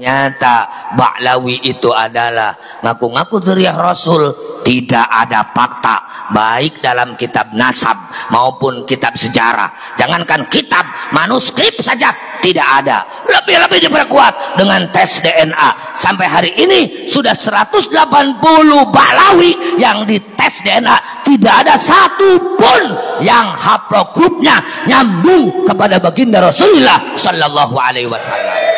ternyata Ba'lawi itu adalah ngaku-ngaku dzurriyyah Rasul, tidak ada fakta baik dalam kitab nasab maupun kitab sejarah, jangankan kitab, manuskrip saja tidak ada. Lebih-lebih diperkuat dengan tes DNA. Sampai hari ini sudah 180 Ba'lawi yang dites DNA, tidak ada satu pun yang haplogrupnya nyambung kepada baginda Rasulullah Sallallahu Alaihi Wasallam.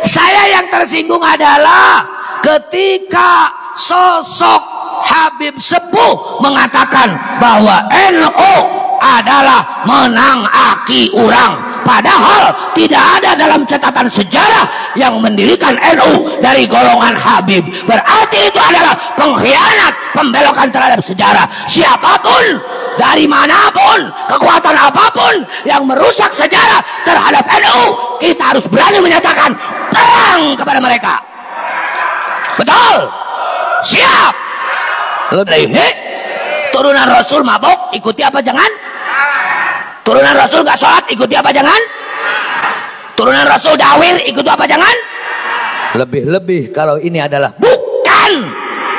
Saya yang tersinggung adalah ketika sosok Habib Sepuh mengatakan bahwa NU adalah menang aki urang, padahal tidak ada dalam catatan sejarah yang mendirikan NU dari golongan Habib. Berarti itu adalah pengkhianat, pembelokan terhadap sejarah. Siapapun, dari manapun, kekuatan apapun yang merusak sejarah terhadap NU, kita harus berani menyatakan perang kepada mereka. Betul? Siap? Turunan Rasul mabok, ikuti apa jangan? Turunan Rasul gak sholat, ikuti apa jangan? Turunan Rasul dawir, ikuti apa jangan? Lebih-lebih kalau ini adalah bukan,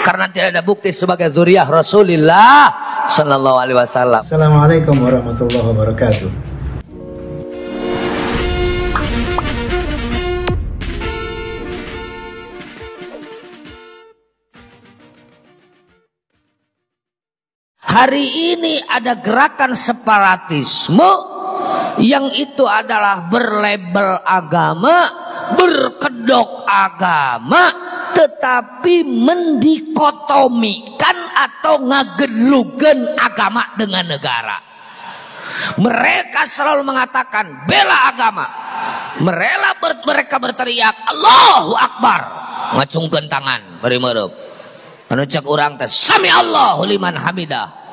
karena tidak ada bukti sebagai dzurriyyah Rasulullah Sallallahu Alaihi Wasallam. Assalamualaikum warahmatullahi wabarakatuh. Hari ini ada gerakan separatisme yang itu adalah berlabel agama, berkedok agama, tetapi mendikotomikan atau ngagelugen agama dengan negara. Mereka selalu mengatakan bela agama. Mereka berteriak Allahu Akbar, ngacungkeun tangan bari meureub. Anu cek urang teh sami Allahu liman hamidah.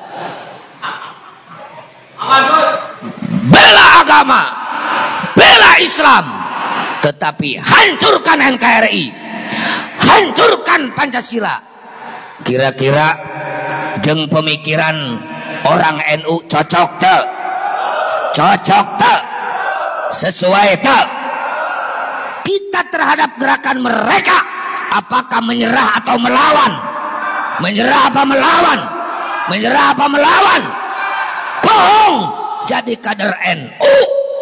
Bela agama, bela Islam, tetapi hancurkan NKRI, hancurkan Pancasila. Kira-kira jeung pemikiran orang NU cocok teu? Cocok teu? Sesuai teu? Kita terhadap gerakan mereka, apakah menyerah atau melawan? Menyerah apa melawan? Menyerah apa melawan? Bohong. Jadi kader NU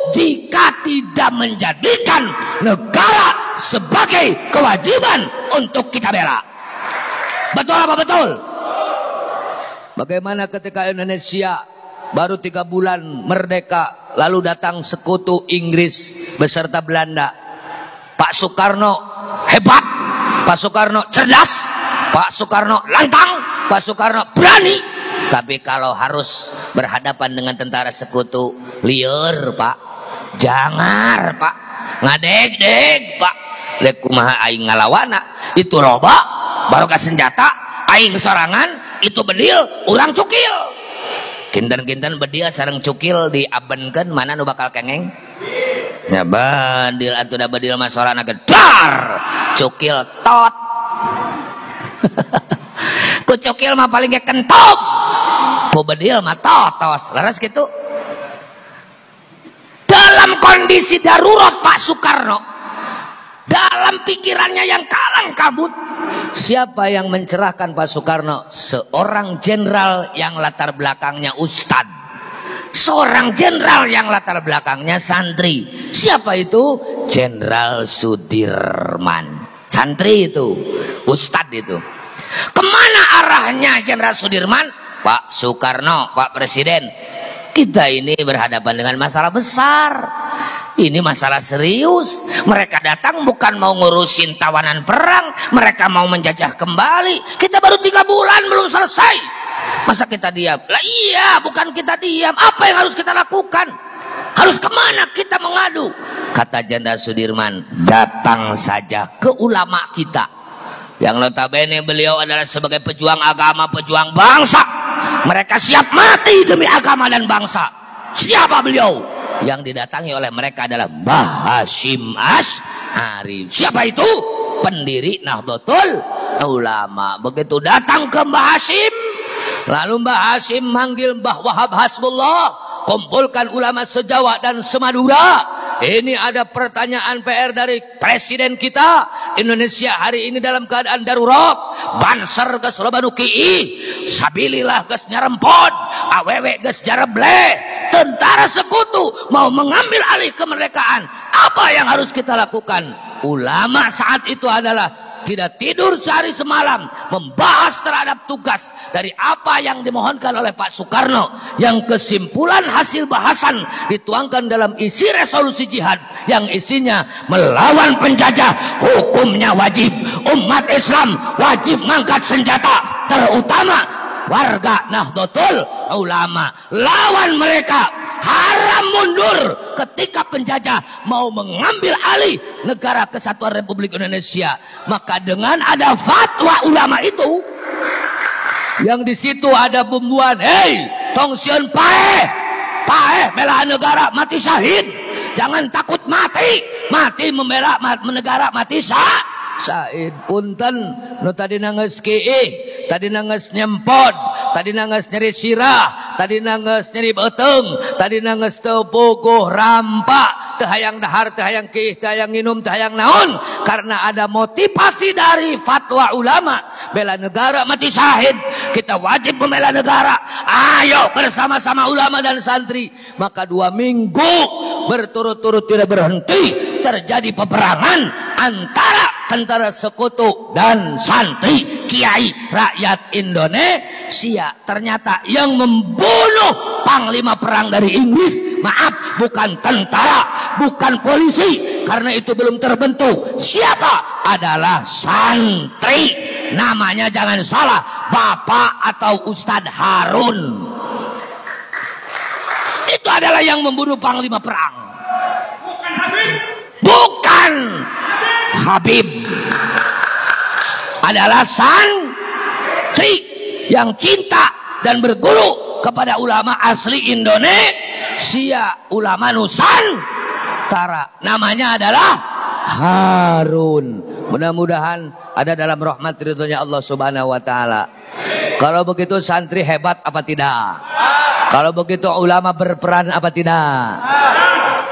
jika tidak menjadikan negara sebagai kewajiban untuk kita bela. Betul apa betul? Bagaimana ketika Indonesia baru 3 bulan merdeka, lalu datang sekutu Inggris beserta Belanda. Pak Soekarno hebat, Pak Soekarno cerdas, Pak Soekarno lantang, Pak Soekarno berani. Tapi kalau harus berhadapan dengan tentara sekutu, lieur Pak, jangar Pak, ngadeg-deg Pak, lek kumaha aing ngalawana, itu roba baru ka senjata, aing sorangan, itu bedil, urang cukil. Kinten-kinten bedil sareng cukil diabenkeun, mana nu bakal kengeng? Ya bedil atuh da bedil mah sorana gedar, cukil tot. Ku cukil mah paling ge kentop, ku bedil mah totos, laras gitu. Dalam kondisi darurat Pak Soekarno, dalam pikirannya yang kalang kabut, siapa yang mencerahkan Pak Soekarno? Seorang jenderal yang latar belakangnya ustad, seorang jenderal yang latar belakangnya santri. Siapa itu? Jenderal Sudirman. Santri itu, ustad itu. Kemana arahnya Jenderal Sudirman? Pak Soekarno, Pak Presiden, kita ini berhadapan dengan masalah besar. Ini masalah serius. Mereka datang bukan mau ngurusin tawanan perang, mereka mau menjajah kembali. Kita baru 3 bulan belum selesai, masa kita diam? Lah iya, bukan kita diam. Apa yang harus kita lakukan? Harus kemana kita mengadu? Kata Jenderal Sudirman, datang saja ke ulama kita, yang notabene beliau adalah sebagai pejuang agama, pejuang bangsa. Mereka siap mati demi agama dan bangsa. Siapa beliau? Yang didatangi oleh mereka adalah Mbah Hasyim Asy'ari. Siapa itu? Pendiri Nahdlatul Ulama. Begitu datang ke Mbah Hasyim, lalu Mbah Hasyim manggil Mbah Wahab Hasbullah, kumpulkan ulama se-Jawa dan se-Madura. Ini ada pertanyaan PR dari presiden kita. Indonesia hari ini dalam keadaan darurat. Banser geus loba nu kiih, sabilillah geus nyarempod, awewe geus jareble. Tentara sekutu mau mengambil alih kemerdekaan. Apa yang harus kita lakukan? Ulama saat itu adalah tidak tidur sehari semalam membahas terhadap tugas dari apa yang dimohonkan oleh Pak Soekarno, yang kesimpulan hasil bahasan dituangkan dalam isi resolusi jihad yang isinya melawan penjajah hukumnya wajib, umat Islam wajib mangkat senjata, terutama warga Nahdlatul Ulama, lawan mereka, haram mundur ketika penjajah mau mengambil alih negara kesatuan Republik Indonesia. Maka dengan ada fatwa ulama itu, yang di situ ada bumbuan, hei tong sieun paeh, paeh bela negara mati syahid, jangan takut mati, mati membela negara mati syahid. Punten nu tadi nangeus kiih, tadi nangeus nyempod, tadi nangeus nyeri sirah, tadi nangeus nyeri beuteng, tadi nangeus teu puguh rampa, teu hayang dahar, teu hayang kiih, teu hayang nginum, teu hayang naon, karena ada motivasi dari fatwa ulama bela negara mati syahid. Kita wajib membela negara. Ayo bersama-sama ulama dan santri. Maka 2 minggu berturut-turut tidak berhenti terjadi peperangan antara tentara sekutu dan santri kiai rakyat Indonesia. Ternyata yang membunuh panglima perang dari Inggris, maaf, bukan tentara, bukan polisi, karena itu belum terbentuk. Siapa? Adalah santri. Namanya jangan salah, Bapak atau Ustadz Harun. Itu adalah yang membunuh panglima perang. Bukan Habib. Bukan Habib. Adalah santri yang cinta dan berguru kepada ulama asli Indonesia, ulama Nusantara. Namanya adalah Harun. Mudah-mudahan ada dalam rahmat ridhonya Allah Subhanahu wa taala. Kalau begitu santri hebat apa tidak? Kalau begitu ulama berperan apa tidak?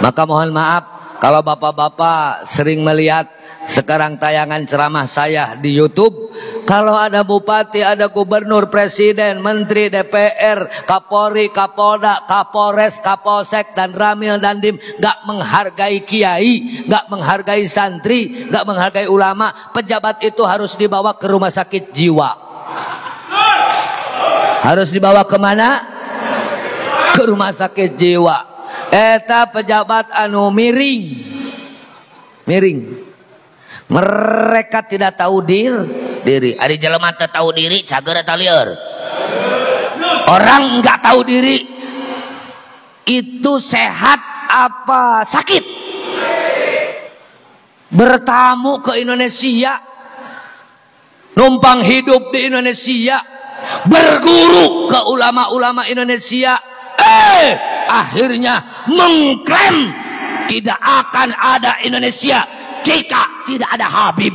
Maka mohon maaf kalau bapak-bapak sering melihat sekarang tayangan ceramah saya di YouTube, kalau ada bupati, ada gubernur, presiden, menteri, DPR, Kapolri, Kapolda, Kapolres, Kapolsek, dan Ramil dan Dim gak menghargai kiai, gak menghargai santri, gak menghargai ulama, pejabat itu harus dibawa ke rumah sakit jiwa. Harus dibawa kemana? Ke rumah sakit jiwa. Eta pejabat anu miring. Mereka tidak tahu diri. Ari jelema teu tahu diri, cager eta lieur. Orang enggak tahu diri itu sehat apa sakit? Bertamu ke Indonesia, numpang hidup di Indonesia, berguru ke ulama-ulama Indonesia, akhirnya mengklaim tidak akan ada Indonesia jika tidak ada Habib.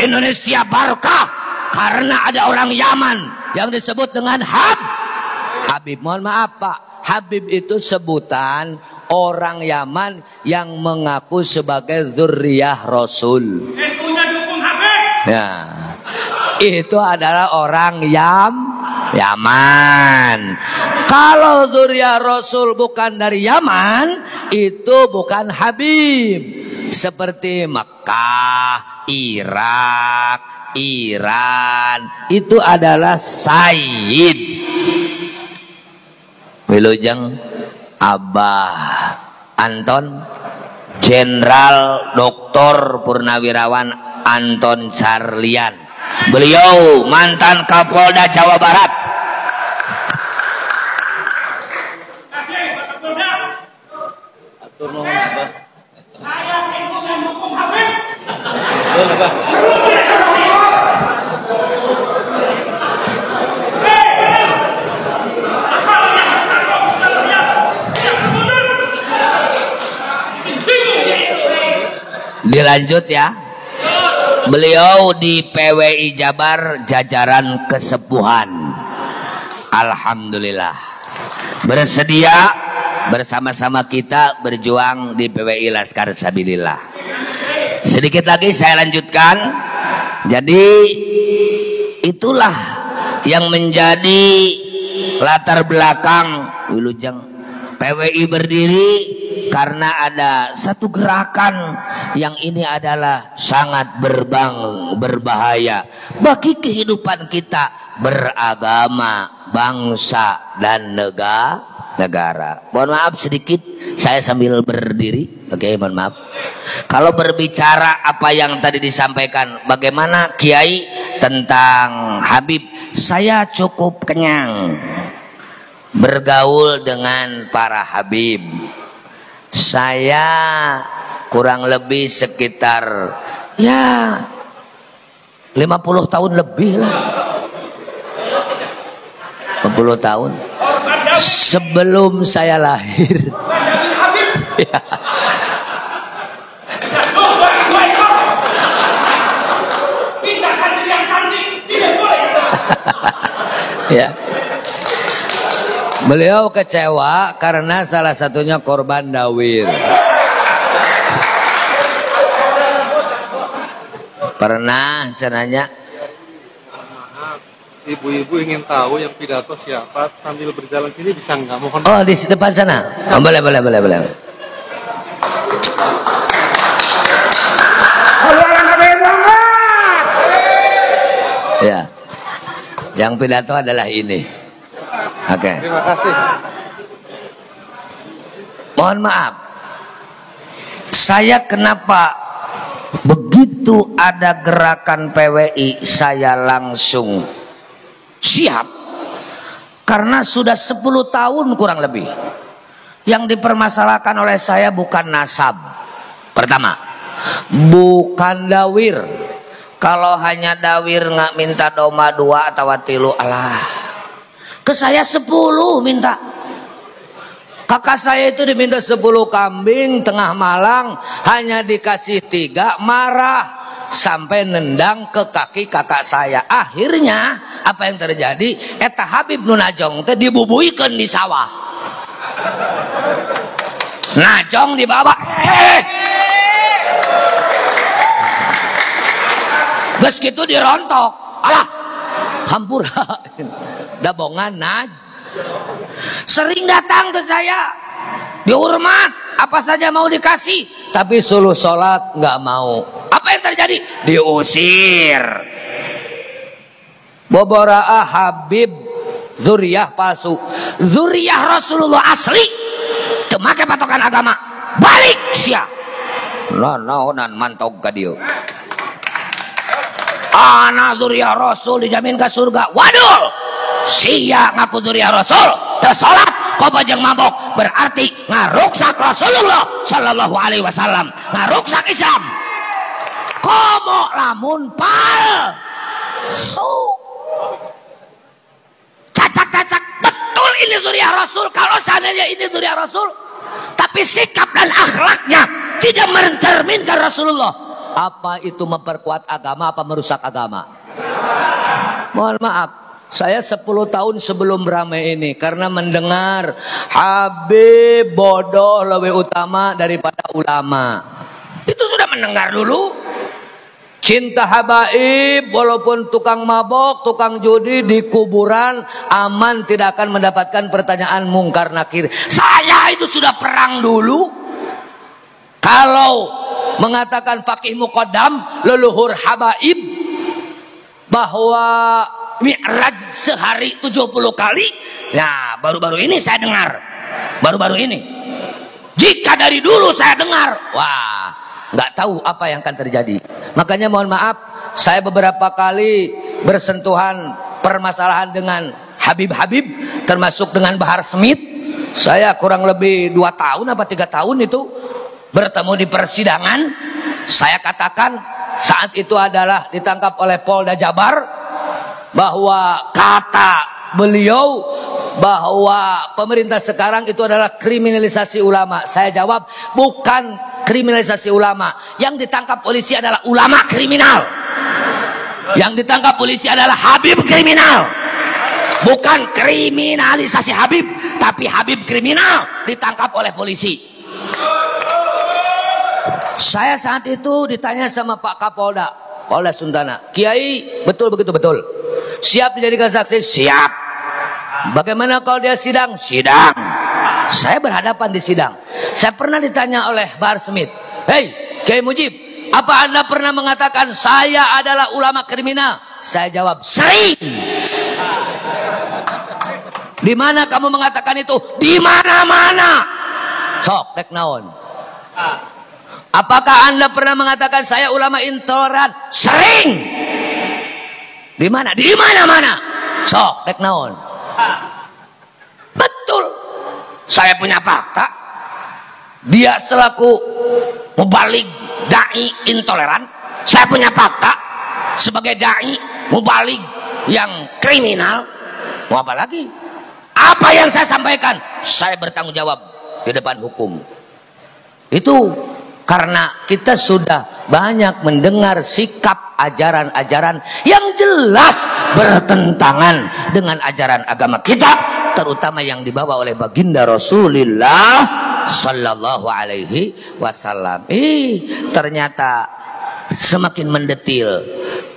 Indonesia barokah karena ada orang Yaman yang disebut dengan Habib. Mohon maaf Pak, Habib itu sebutan orang Yaman yang mengaku sebagai dzurriyyah Rasul. Ya, itu adalah orang Yaman. Kalau dzurriyyah Rasul bukan dari Yaman, itu bukan Habib. Seperti Mekah, Irak, Iran, itu adalah Sayyid. Wilujeng Abah Anton, Jenderal Dr. Purnawirawan Anton Carlian. Beliau mantan Kapolda Jawa Barat. Dilanjut ya. Beliau di PWI Jabar jajaran kesepuhan. Alhamdulillah. Bersedia bersama-sama kita berjuang di PWI Laskar Sabilillah. Sedikit lagi saya lanjutkan. Jadi itulah yang menjadi latar belakang Wilujeng PWI berdiri, karena ada satu gerakan yang ini adalah sangat berbahaya bagi kehidupan kita beragama, bangsa, dan negara. Mohon maaf sedikit saya sambil berdiri. Oke, mohon maaf. Kalau berbicara apa yang tadi disampaikan bagaimana Kiai tentang Habib, saya cukup kenyang bergaul dengan para Habib. Saya kurang lebih sekitar ya 50 tahun lebih lah. 50 tahun sebelum saya lahir. Ya. Ya. Beliau kecewa karena salah satunya korban dawir. Pernah cenanya. Ibu-ibu ingin tahu yang pidato siapa, sambil berjalan sini bisa nggak? Mohon. Oh, di depan sana. Oh, boleh. Ya. Yang pidato adalah ini. Oke. Terima kasih. Mohon maaf. Saya kenapa begitu ada gerakan PWI saya langsung siap? Karena sudah 10 tahun kurang lebih yang dipermasalahkan oleh saya bukan nasab. Pertama, bukan dawir. Kalau hanya dawir nggak minta doma 2 atau tilu, alah. Ke saya 10 minta. Kakak saya itu diminta 10 kambing tengah malang, hanya dikasih 3, marah sampai nendang ke kaki kakak saya. Akhirnya apa yang terjadi? Eta Habib nu Najong teh dibubuikeun di sawah. Najong dibawa. Geus kitu dirontok. Alah, hampura. Dabongan sering datang ke saya, dihormat, apa saja mau dikasih, tapi suruh sholat nggak mau. Apa yang terjadi? Diusir. Boboraah Habib zuriyah palsu, zuriyah Rasulullah asli, temake patokan agama, balik sia. Naonan mantog ka dieu. Ana zuriyah Rasul dijamin ke surga. Waduh, sia ngaku zuriyah Rasul teu salat kobajeng mabok, berarti ngaruksak Rasulullah sallallahu alaihi wasallam, ngaruksak Islam. Komo lamun palsu, cacak-cacak betul ini zuriyah Rasul. Kalau seandainya ini zuriyah Rasul tapi sikap dan akhlaknya tidak mencerminkan Rasulullah, apa itu memperkuat agama apa merusak agama? Mohon maaf, saya 10 tahun sebelum ramai ini karena mendengar Habib bodoh lebih utama daripada ulama. Itu sudah mendengar dulu. Cinta habaib walaupun tukang mabok, tukang judi di kuburan aman, tidak akan mendapatkan pertanyaan mungkar nakir. Saya itu sudah perang dulu. Kalau mengatakan Faqih Muqaddam leluhur habaib bahwa Mi'raj sehari 70 kali, nah baru-baru ini saya dengar, baru-baru ini. Jika dari dulu saya dengar, wah nggak tahu apa yang akan terjadi. Makanya mohon maaf, saya beberapa kali bersentuhan permasalahan dengan Habib-Habib, termasuk dengan Bahar Smith. Saya kurang lebih 2 tahun apa 3 tahun itu bertemu di persidangan. Saya katakan saat itu adalah ditangkap oleh Polda Jabar, bahwa kata beliau bahwa pemerintah sekarang itu adalah kriminalisasi ulama. Saya jawab, bukan kriminalisasi ulama. Yang ditangkap polisi adalah ulama kriminal. Yang ditangkap polisi adalah Habib kriminal. Bukan kriminalisasi Habib, tapi Habib kriminal ditangkap oleh polisi. Saya saat itu ditanya sama Pak Kapolda, Polda Suntana, Kiai, betul begitu betul. Siap dijadikan saksi? Siap. Bagaimana kalau dia sidang? Sidang. Saya berhadapan di sidang. Saya pernah ditanya oleh Bahar Smith, "Hei, Kiai Mujib, apa Anda pernah mengatakan saya adalah ulama kriminal?" Saya jawab, "Sering." "Di mana kamu mengatakan itu?" "Di mana-mana." Sok, dek naon. "Apakah Anda pernah mengatakan saya ulama intoleran?" "Sering." "Di mana?" "Di mana-mana." Sok, dek naon. Betul. Saya punya fakta. Dia selaku mubalig dai intoleran. Saya punya fakta sebagai dai mubalig yang kriminal. Mau apa lagi? Apa yang saya sampaikan, saya bertanggung jawab di depan hukum. Itu karena kita sudah banyak mendengar sikap ajaran-ajaran yang jelas bertentangan dengan ajaran agama kita, terutama yang dibawa oleh baginda Rasulullah Sallallahu Alaihi Wasallam. Ternyata semakin mendetil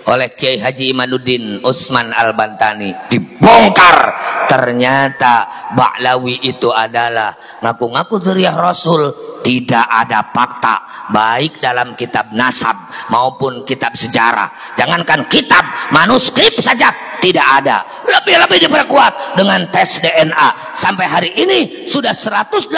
oleh Kiai Haji Imanuddin Utsman Al-Bantani, dibongkar ternyata Ba'lawi itu adalah ngaku-ngaku dzurriyyah Rasul. Tidak ada fakta baik dalam kitab nasab maupun kitab sejarah. Jangankan kitab, manuskrip saja tidak ada. Lebih-lebih diperkuat dengan tes DNA. Sampai hari ini sudah 180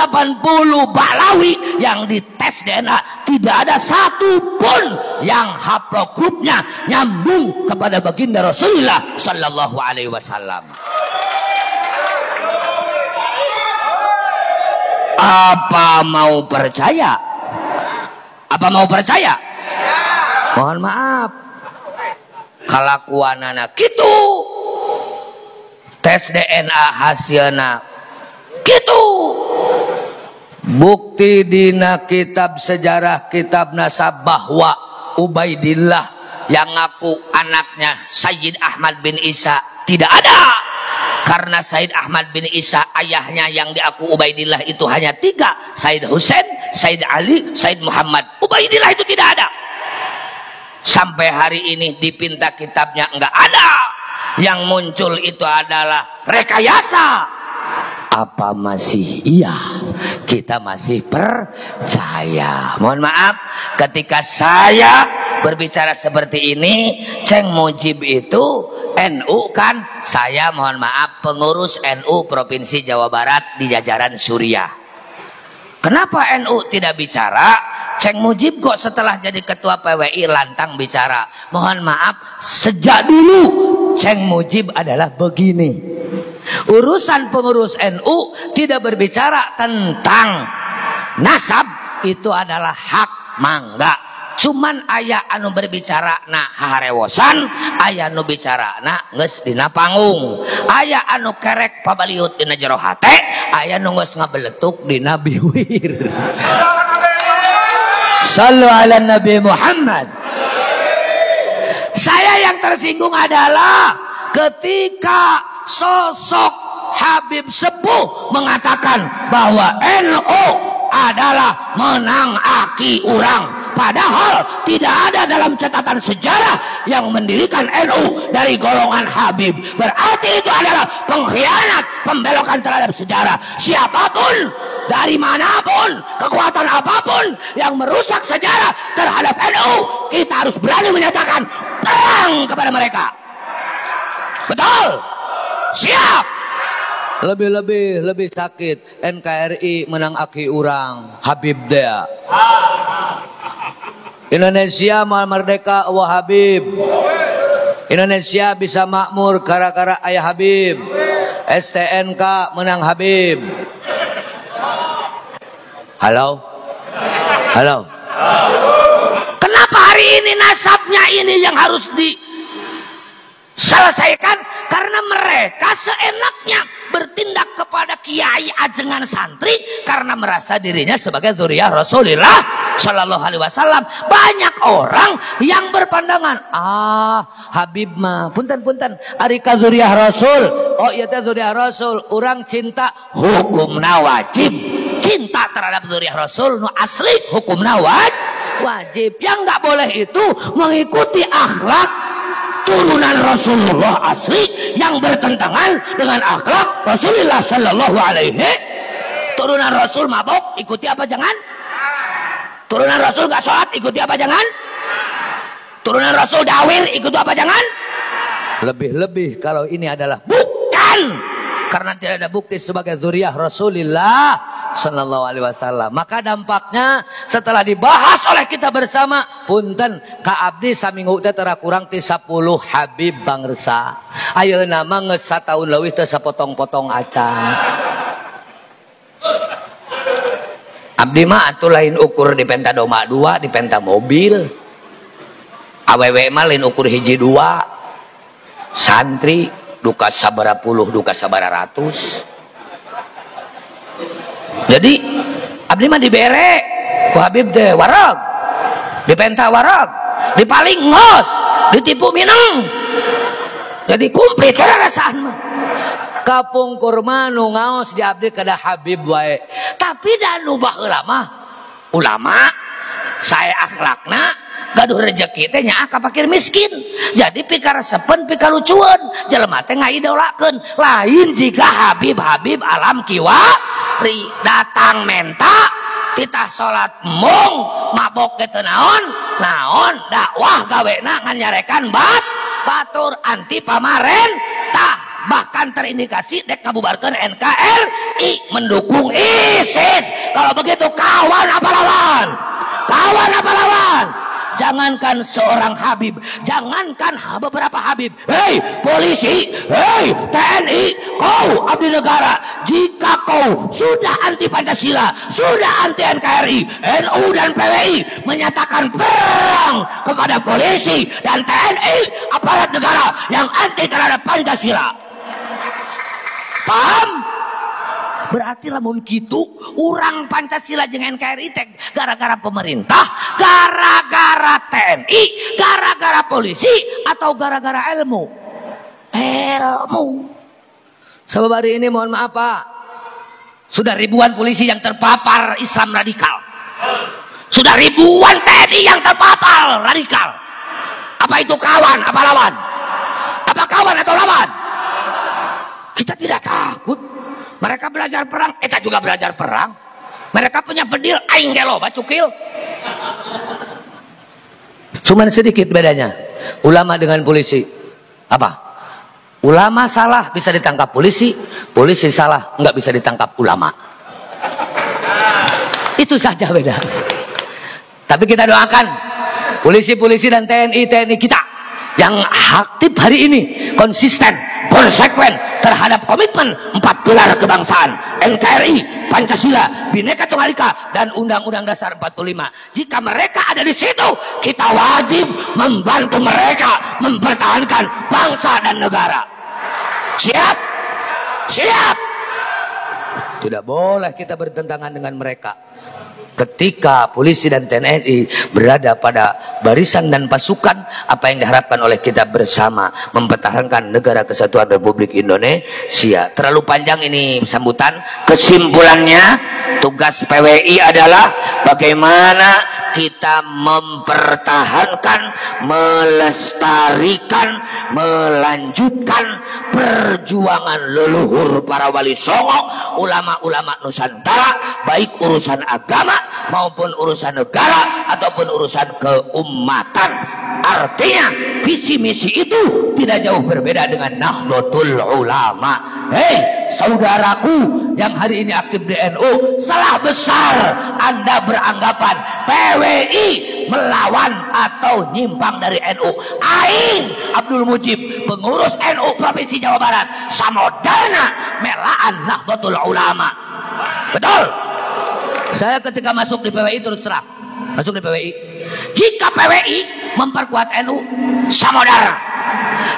Ba'lawi yang dites DNA. Tidak ada satu pun yang haplogrupnya nyambung kepada baginda Rasulullah Sallallahu Alaihi Wasallam. Apa mau percaya? Apa mau percaya? Mohon maaf, kalakuanana gitu, tes DNA hasilna gitu, bukti dina kitab sejarah, kitab nasab bahwa Ubaidillah yang ngaku anaknya Sayyid Ahmad bin Isa tidak ada. Karena Said Ahmad bin Isa ayahnya yang diaku Ubaidillah itu hanya 3, Said Husain, Said Ali, Said Muhammad. Ubaidillah itu tidak ada. Sampai hari ini dipinta kitabnya enggak ada. Yang muncul itu adalah rekayasa. Apa masih iya? Kita masih percaya. Mohon maaf, ketika saya berbicara seperti ini, Ceng Mujib itu NU kan, saya mohon maaf pengurus NU Provinsi Jawa Barat di jajaran Suriah. Kenapa NU tidak bicara? Ceng Mujib kok setelah jadi ketua PWI lantang bicara? Mohon maaf, sejak dulu Ceng Mujib adalah begini. Urusan pengurus NU tidak berbicara tentang nasab, itu adalah hak mangga. Cuman aya anu berbicara na haharewosan, aya anu bicara na geus dina panggung, aya anu kerek pabaliut dina jero hate, aya anu geus ngabeletuk dina biwir. Sallu ala Nabi Muhammad. Saya yang tersinggung adalah ketika sosok Habib Sepuh mengatakan bahwa NU adalah menang aki urang, padahal tidak ada dalam catatan sejarah yang mendirikan NU dari golongan Habib. Berarti itu adalah pengkhianat, pembelokan terhadap sejarah. Siapapun dari manapun, kekuatan apapun yang merusak sejarah terhadap NU, kita harus berani menyatakan perang kepada mereka. Betul? Siap. Lebih sakit NKRI menang aki urang, Habib dea. Indonesia mau merdeka wa Habib. Indonesia bisa makmur gara-gara ayah Habib. STNK menang Habib. Halo? Halo? Kenapa hari ini nasabnya ini yang harus diselesaikan? Karena mereka seenaknya bertindak kepada kiai ajengan santri karena merasa dirinya sebagai dzurriyyah Rasulullah Sallallahu Alaihi Wasallam. Banyak orang yang berpandangan, Habib mah punten ari ka zuriyah Rasul. Oh iya teh zuriyah Rasul, orang cinta hukumna wajib. Cinta terhadap zuriyah Rasul nu asli hukumna wajib. Yang nggak boleh itu mengikuti akhlak turunan Rasulullah asli yang bertentangan dengan akhlak Rasulullah Sallallahu Alaihi. Turunan Rasul mabok, ikuti apa jangan? Turunan Rasul gak sholat, ikuti apa jangan? Turunan Rasul dawir, ikuti apa jangan? Lebih-lebih kalau ini adalah bukan, karena tidak ada bukti sebagai zuriyah Rasulullah Sallallahu Alaihi Wasallam. Maka dampaknya setelah dibahas oleh kita bersama, punten ka abdi saminggu teh tara kurang ti 10 Habib bangsa. Ayeuna mah geus sataun leuwih teh sapotong-potong acan. Abdi mah atuh lain ukur di penta doma 2, di penta mobil. Awewe mah lain ukur hiji 2. Santri duka sabara puluh, duka sabara ratus. Jadi abdi mah dibere ku Habib teh wareg. Di penta wareg, di paling ngos, ditipu mineng. Jadi kumplit kada rasaan mah. Kapungkur mah nu ngaos di abdi kada Habib wae. Tapi da nu baheula mah ulama saya akhlakna gaduh rezeki teh nyaah ka fakir miskin. Jadi pikaresepen pikalucueun jelema teh ngaidolakeun. Lain jika Habib alam kiwari datang menta titah salat mung mabok ke teu naon dakwah gawena ngan nyarekan batur anti pamarentah. Bahkan terindikasi dek ngabubarkeun NKRI mendukung ISIS. Kalau begitu kawan apa lawan? Kawan apa lawan? Jangankan seorang Habib, jangankan beberapa Habib, hei polisi, hei TNI, kau abdi negara, jika kau sudah anti Pancasila, sudah anti NKRI, NU dan PWI menyatakan perang kepada polisi dan TNI, aparat negara yang anti terhadap Pancasila. Paham? Berarti lamun kitu urang Pancasila jeung NKRI teh gara-gara pemerintah, gara-gara TNI, gara-gara polisi, atau gara-gara ilmu? Sababari ini mohon maaf Pak, sudah ribuan polisi yang terpapar Islam radikal, sudah ribuan TNI yang terpapar radikal. Apa itu kawan? Apa lawan? Apa kawan atau lawan? Kita tidak takut. Mereka belajar perang, kita juga belajar perang. Mereka punya bedil, aing ge loba cukil. Cuman sedikit bedanya ulama dengan polisi. Apa? Ulama salah bisa ditangkap polisi, polisi salah nggak bisa ditangkap ulama. Itu saja beda. Tapi kita doakan polisi-polisi dan TNI kita yang aktif hari ini konsisten, konsekuen terhadap komitmen 4 pilar kebangsaan, NKRI, Pancasila, Bhinneka Tunggal Ika, dan Undang-Undang Dasar 45. Jika mereka ada di situ, kita wajib membantu mereka mempertahankan bangsa dan negara. Siap? Siap? Tidak boleh kita bertentangan dengan mereka. Ketika polisi dan TNI berada pada barisan dan pasukan, apa yang diharapkan oleh kita bersama mempertahankan negara kesatuan Republik Indonesia. Terlalu panjang ini sambutan. Kesimpulannya, tugas PWI adalah bagaimana kita mempertahankan, melestarikan, melanjutkan perjuangan leluhur para wali songo, ulama-ulama Nusantara, baik urusan agama maupun urusan negara ataupun urusan keumatan. Artinya visi misi itu tidak jauh berbeda dengan Nahdlatul Ulama. Hei saudaraku yang hari ini aktif di NU, salah besar Anda beranggapan PWI melawan atau nyimpang dari NU. Aing Abdul Mujib, pengurus NU Provinsi Jawa Barat, samodana melaan Nahdlatul Ulama. Betul? Saya ketika masuk di PWI terus terang, masuk di PWI. Jika PWI memperkuat NU, samodara.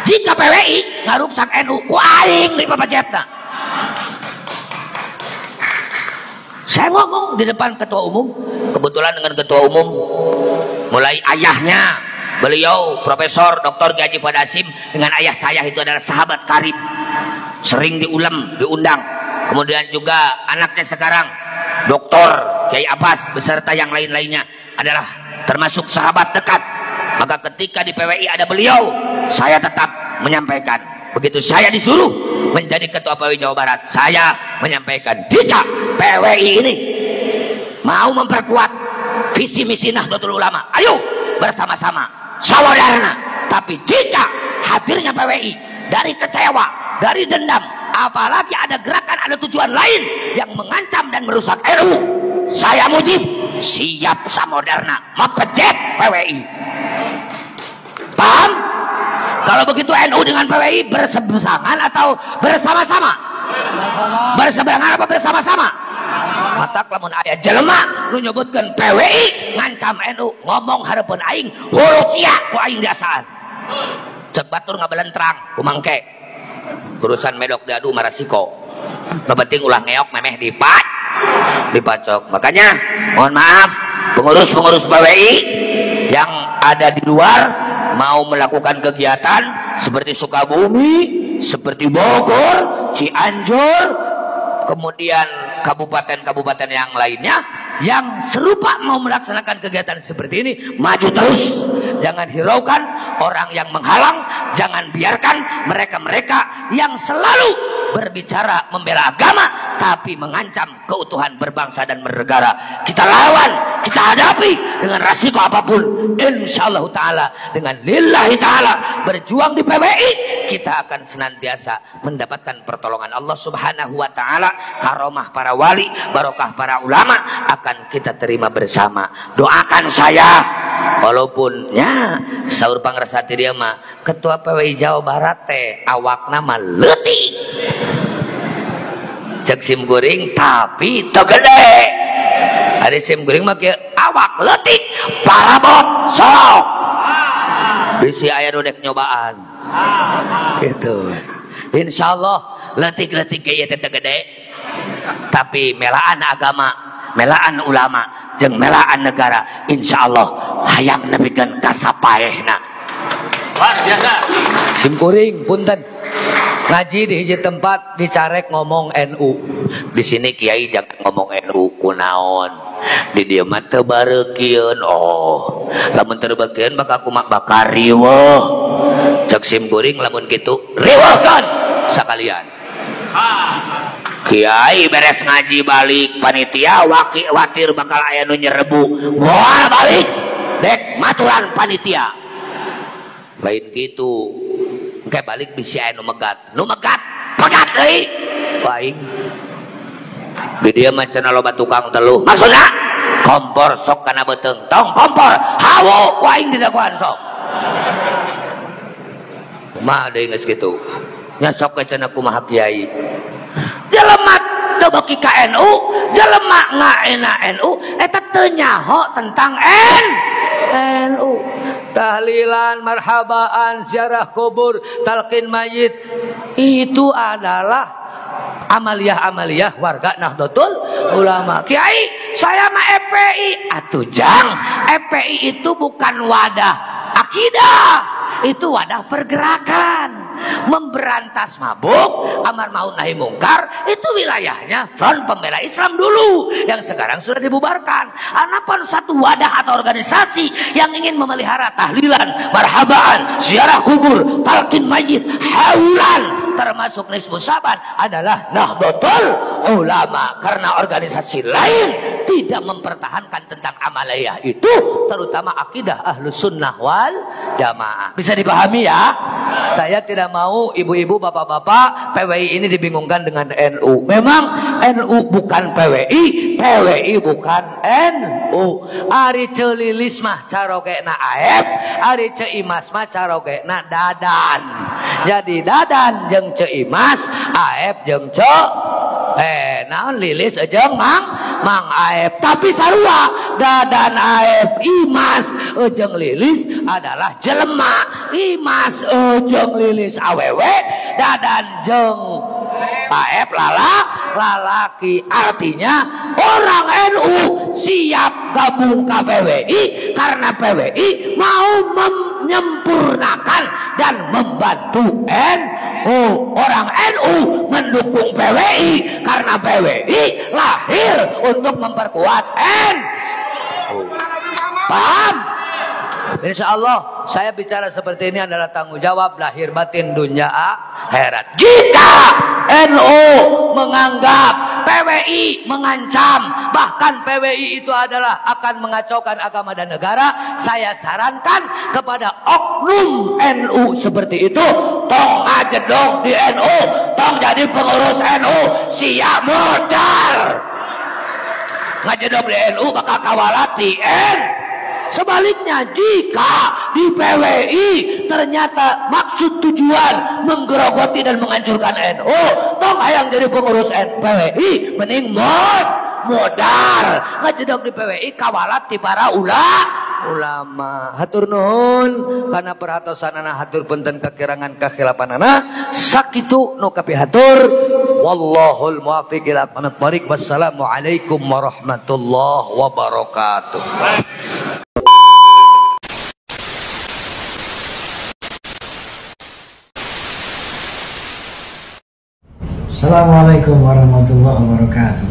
Jika PWI ngaruksak NU, ku aing di papajetna. Saya ngomong di depan ketua umum, kebetulan dengan ketua umum, mulai ayahnya, beliau Profesor Dr. Haji Fuad Hasyim dengan ayah saya itu adalah sahabat karib, sering diundang. Kemudian juga anaknya sekarang Dr. Kiai Abbas beserta yang lain-lainnya adalah termasuk sahabat dekat. Maka ketika di PWI ada beliau, saya tetap menyampaikan. Begitu saya disuruh menjadi ketua PWI Jawa Barat, saya menyampaikan, jika PWI ini mau memperkuat visi misi Nahdlatul Ulama, ayo bersama-sama saudara. Tapi jika hadirnya PWI dari kecewa, dari dendam, apalagi ada gerakan, ada tujuan lain yang mengancam dan merusak NU, saya Mujib siap samoderna mempejet PWI. Paham? Kalau begitu NU dengan PWI berseberangan atau bersama-sama? Berseberangan apa bersama-sama? Mata lamun aya jelema nu nyebutkeun PWI ngancam NU, ngomong hareupeun aing hulu sia ku aing dasaan. Cek batur ngabelentrang ku mangke. Urusan medok diadu marasiko. Nu penting ulah ngeok memeh dipacok. Makanya mohon maaf pengurus-pengurus PWI yang ada di luar mau melakukan kegiatan seperti Sukabumi, seperti Bogor, Cianjur, kemudian kabupaten-kabupaten yang lainnya yang serupa mau melaksanakan kegiatan seperti ini, maju terus. Jangan hiraukan orang yang menghalang, jangan biarkan mereka-mereka yang selalu berbicara membela agama tapi mengancam keutuhan berbangsa dan bernegara. Kita lawan, kita hadapi dengan resiko apapun. Insyaallah taala dengan lillahi taala berjuang di PWI, kita akan senantiasa mendapatkan pertolongan Allah Subhanahu wa taala, karomah para wali, barokah para ulama akan kita terima bersama. Doakan saya, walaupun nya saur pangrasati dia mah ketua PWI Jawa Barat teh awakna mah leutik. Cek sim guring tapi teu gede. Ari sim guring mah kieu awak leutik parabot sok. Bisi aya nu dek nyobaan. Gitu. Insyaallah leutik-leutik ge ieu teh teu gede. Tapi melaan agama, melaan ulama, jeung melaan negara, insyaallah hayang nepikeun ka sapaehna. Luar biasa. Sim kuring punten. Ngaji di hiji tempat dicarek ngomong NU. Di sini kiai jangan ngomong NU kunaon. Di dieu mah teu bareukieun. Oh, lamun teu bareukieun bakal kumaha bakal riweuh. Cek sim kuring lamun kitu riweuhkeun sakalian. Kiai beres ngaji balik panitia watir bakal aya nu nyerebu. Moal balik dek maturan panitia. Lain gitu. Kayak balik bisi aya nu megat pegat euy paing di dieu mah cenah loba tukang teluh, maksudna kompor sok kana beuteung tong kompor hawo paing di daguan sok kumaha deui geus kitu nya sok ke cenah kumaha kiai jelema teu beuki ka NU, jelema ngaena NU eta teu nyaho tentang NU. Tahlilan, marhabaan, ziarah kubur, talqin mayit, itu adalah amaliyah-amaliyah warga Nahdlatul Ulama. Kiai, saya mah FPI. Atuh jang, FPI itu bukan wadah akidah, itu wadah pergerakan. Memberantas mabuk, amar ma'ruf nahi mungkar, itu wilayahnya Front Pembela Islam dulu, yang sekarang sudah dibubarkan. Adapun satu wadah atau organisasi yang ingin memelihara tahlilan, marhabaan, ziarah kubur, talqin mayit, haulan, termasuk nisfu Syaban adalah Nahdlatul Ulama. Karena organisasi lain tidak mempertahankan tentang amaliyah itu, terutama akidah Ahlus Sunnah wal Jamaah. Bisa dipahami ya? Saya tidak mau ibu-ibu, bapak-bapak PWI ini dibingungkan dengan NU. Memang NU bukan PWI, PWI bukan NU. Ari celilis mah carogena AF, ari ceimas mah carogena dadan. Jadi dadan jeung ceimas, AF jeung naon lilis jeung mang AF. Tapi sarua dadan AF imas jeung lilis adalah jelema, imas jeung lilis awewe, dadan jeung AF lala lalaki. Artinya orang NU siap gabung ke PWI karena PWI mau menyempurnakan dan membantu NU. Orang NU mendukung PWI karena PWI lahir untuk memperkuat NU. Paham? Insya Allah saya bicara seperti ini adalah tanggung jawab lahir batin dunia akhirat. Jika NU menganggap PWI mengancam, bahkan PWI itu adalah akan mengacaukan agama dan negara, saya sarankan kepada oknum NU seperti itu, tong ajedong di NU, tong jadi pengurus NU, siap modal ngajedong di NU bakal kawalat di NU. Sebaliknya jika di PWI ternyata maksud tujuan menggerogoti dan menghancurkan NU, tong hayang jadi pengurus PWI mending modal ngajedog di PWI kawalat ti para ulama. Hatur nuhun karena perhatosanana, hatur punten kekirangan kakhilafanana sakitu nu kapihatur. Wallahul muwaffiq ila aqwamit thoriq. Wassalamualaikum warahmatullahi wabarakatuh. Assalamualaikum warahmatullahi wabarakatuh.